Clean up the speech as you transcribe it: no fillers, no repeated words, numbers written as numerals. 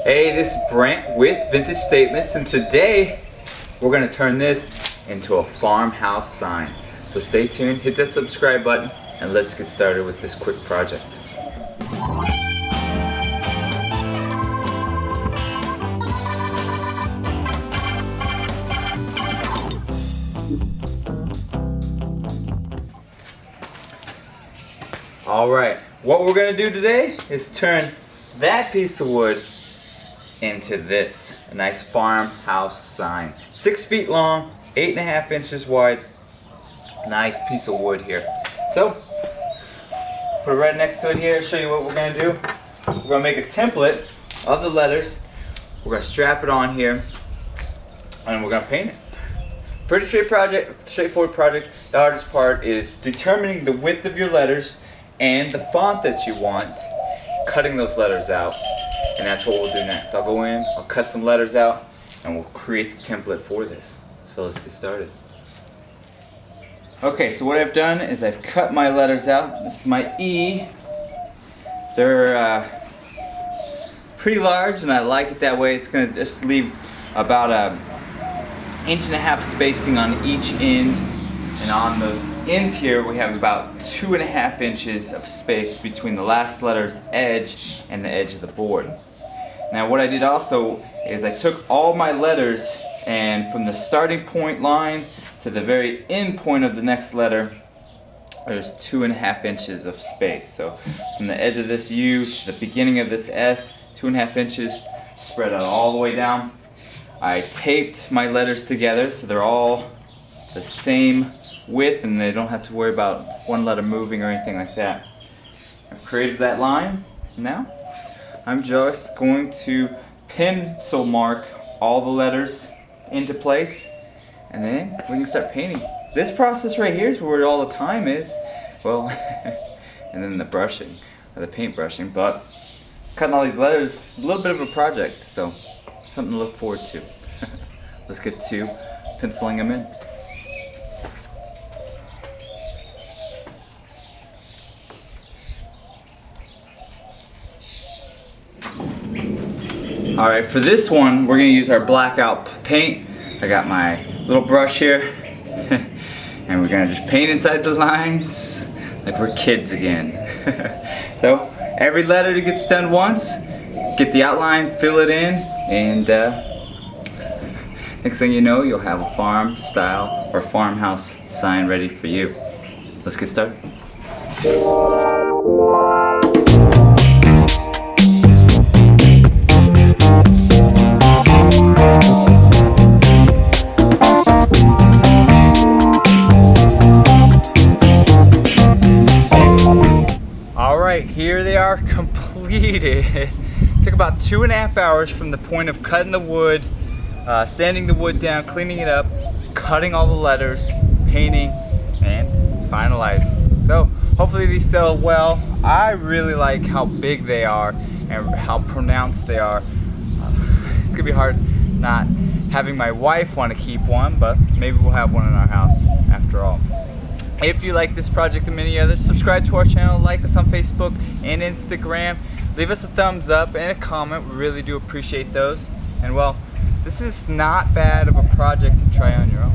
Hey, this is Brent with Vintage Statements, and today we're going to turn this into a farmhouse sign. So stay tuned, hit that subscribe button, and let's get started with this quick project. Alright, what we're going to do today is turn that piece of wood into this, a nice farmhouse sign. 6 feet long, 8.5 inches wide, nice piece of wood here. So, put it right next to it here, show you what we're going to do. We're going to make a template of the letters, we're going to strap it on here, and we're going to paint it. Pretty straightforward project. The hardest part is determining the width of your letters and the font that you want, cutting those letters out. And that's what we'll do next. I'll go in, I'll cut some letters out, and we'll create the template for this. So let's get started. Okay, so what I've done is I've cut my letters out. This is my E. They're pretty large, and I like it that way. It's going to just leave about an 1.5 inch spacing on each end, and on the ends here we have about 2.5 inches of space between the last letter's edge and the edge of the board. Now what I did also is I took all my letters, and from the starting point line to the very end point of the next letter there's 2.5 inches of space. So from the edge of this U to the beginning of this S, 2.5 inches spread out all the way down. I taped my letters together so they're all the same width and they don't have to worry about one letter moving or anything like that. I've created that line. Now I'm just going to pencil mark all the letters into place, and then we can start painting. This process right here is where all the time is. Well, and then the brushing, or the paint brushing, but cutting all these letters, a little bit of a project, so something to look forward to. Let's get to penciling them in. Alright, for this one we're going to use our Blackout paint. I got my little brush here and we're going to just paint inside the lines like we're kids again. So every letter that gets done once, get the outline, fill it in, and next thing you know you'll have a farm style or farmhouse sign ready for you. Let's get started. Here they are completed. Took about 2.5 hours from the point of cutting the wood, sanding the wood down, cleaning it up, cutting all the letters, painting, and finalizing. So hopefully these sell well. I really like how big they are and how pronounced they are. It's gonna be hard not having my wife want to keep one, but maybe we'll have one in our house after all. If you like this project and many others, subscribe to our channel, like us on Facebook and Instagram, leave us a thumbs up and a comment. We really do appreciate those. And well, this is not bad of a project to try on your own.